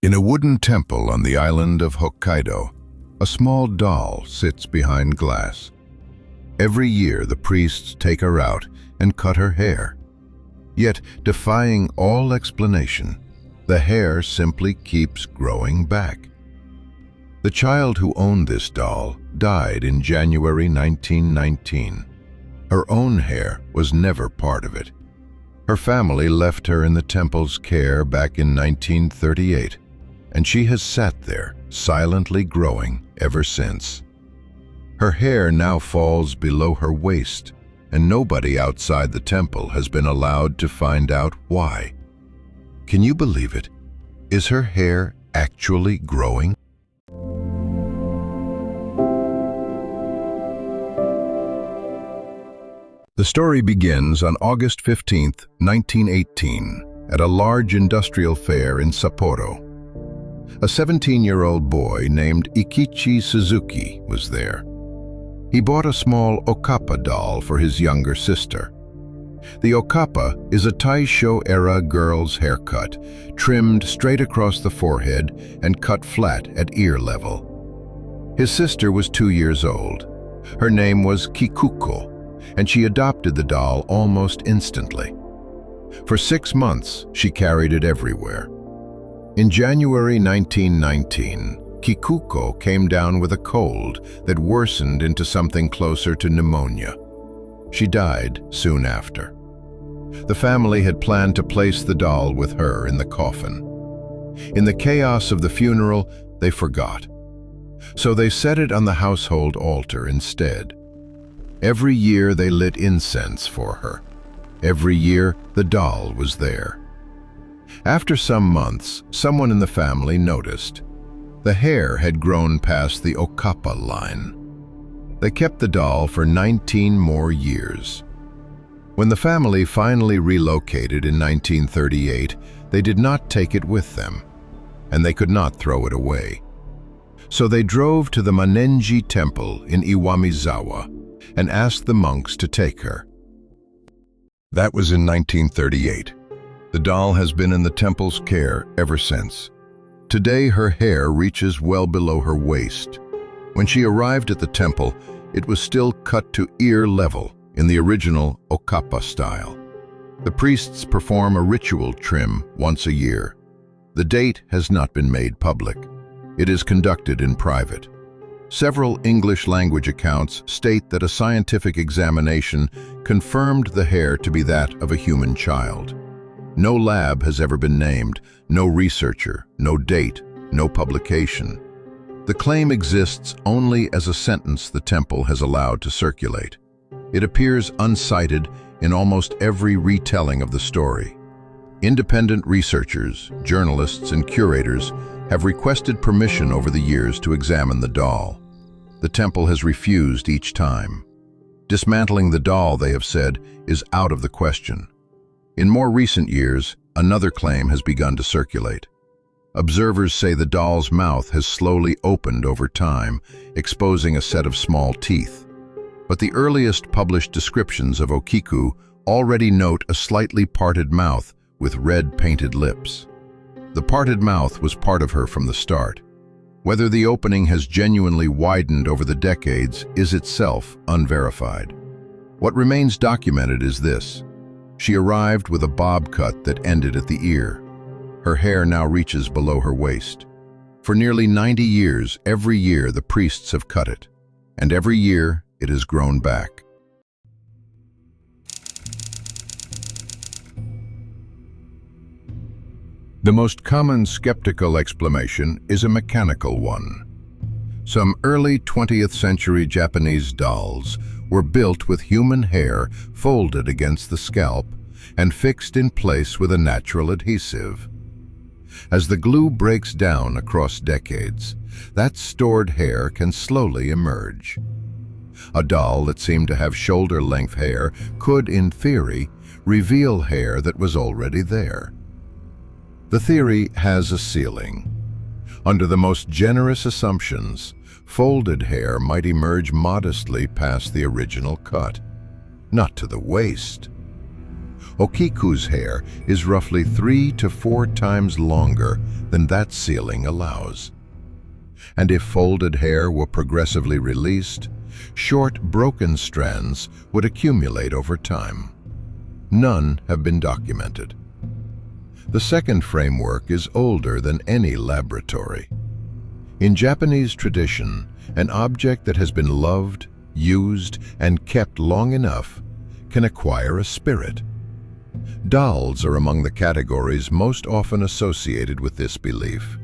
In a wooden temple on the island of Hokkaidō, a small doll sits behind glass. Every year the priests take her out and cut her hair. Yet, defying all explanation, the hair simply keeps growing back. The child who owned this doll died in January 1919. Her own hair was never part of it. Her family left her in the temple's care back in 1938, and she has sat there, silently growing ever since. Her hair now falls below her waist, and nobody outside the temple has been allowed to find out why. Can you believe it? Is her hair actually growing? The story begins on August 15, 1918, at a large industrial fair in Sapporo. A 17-year-old boy named Ikichi Suzuki was there. He bought a small Okappa doll for his younger sister. The Okappa is a Taisho-era girl's haircut, trimmed straight across the forehead and cut flat at ear level. His sister was 2 years old. Her name was Kikuko, and she adopted the doll almost instantly. For 6 months, she carried it everywhere. In January 1919, Kikuko came down with a cold that worsened into something closer to pneumonia. She died soon after. The family had planned to place the doll with her in the coffin. In the chaos of the funeral, they forgot. So they set it on the household altar instead. Every year they lit incense for her. Every year the doll was there. After some months, someone in the family noticed. The hair had grown past the Okappa line. They kept the doll for 19 more years. When the family finally relocated in 1938, they did not take it with them, and they could not throw it away. So they drove to the Mannenji temple in Iwamizawa and asked the monks to take her. That was in 1938. The doll has been in the temple's care ever since. Today her hair reaches well below her waist. When she arrived at the temple, it was still cut to ear level in the original Okappa style. The priests perform a ritual trim once a year. The date has not been made public. It is conducted in private. Several English-language accounts state that a scientific examination confirmed the hair to be that of a human child. No lab has ever been named, no researcher, no date, no publication. The claim exists only as a sentence the temple has allowed to circulate. It appears uncited in almost every retelling of the story. Independent researchers, journalists, and curators have requested permission over the years to examine the doll. The temple has refused each time. Dismantling the doll, they have said, is out of the question. In more recent years, another claim has begun to circulate. Observers say the doll's mouth has slowly opened over time, exposing a set of small teeth. But the earliest published descriptions of Okiku already note a slightly parted mouth with red painted lips. The parted mouth was part of her from the start. Whether the opening has genuinely widened over the decades is itself unverified. What remains documented is this. She arrived with a bob cut that ended at the ear. Her hair now reaches below her waist. For nearly 90 years, every year the priests have cut it, and every year it has grown back. The most common skeptical explanation is a mechanical one. Some early 20th century Japanese dolls were built with human hair folded against the scalp and fixed in place with a natural adhesive. As the glue breaks down across decades, that stored hair can slowly emerge. A doll that seemed to have shoulder-length hair could, in theory, reveal hair that was already there. The theory has a ceiling. Under the most generous assumptions, folded hair might emerge modestly past the original cut, not to the waist. Okiku's hair is roughly 3 to 4 times longer than that ceiling allows. And if folded hair were progressively released, short, broken strands would accumulate over time. None have been documented. The second framework is older than any laboratory. In Japanese tradition, an object that has been loved, used, and kept long enough can acquire a spirit. Dolls are among the categories most often associated with this belief.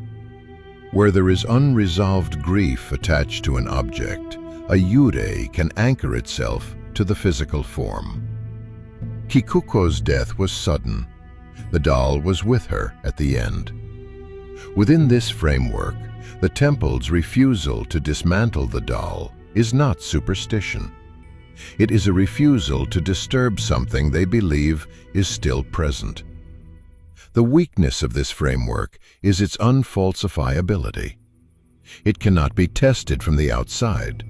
Where there is unresolved grief attached to an object, a yurei can anchor itself to the physical form. Kikuko's death was sudden. The doll was with her at the end. Within this framework, the temple's refusal to dismantle the doll is not superstition. It is a refusal to disturb something they believe is still present. The weakness of this framework is its unfalsifiability. It cannot be tested from the outside,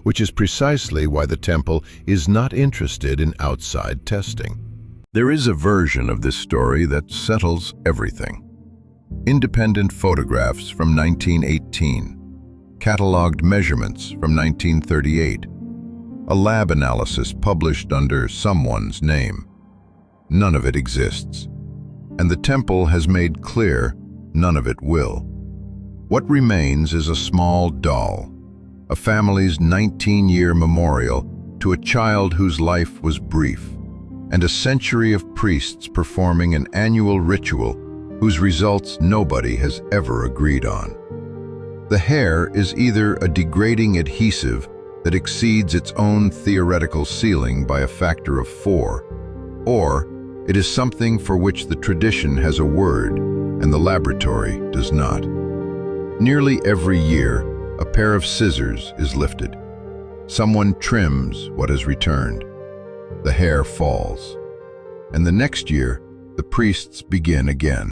which is precisely why the temple is not interested in outside testing. There is a version of this story that settles everything. Independent photographs from 1918, catalogued measurements from 1938, a lab analysis published under someone's name. None of it exists, and the temple has made clear none of it will. What remains is a small doll, a family's 19-year memorial to a child whose life was brief, and a century of priests performing an annual ritual whose results nobody has ever agreed on. The hair is either a degrading adhesive that exceeds its own theoretical ceiling by a factor of 4, or it is something for which the tradition has a word and the laboratory does not. Nearly every year, a pair of scissors is lifted. Someone trims what is returned. The hair falls. And the next year, the priests begin again.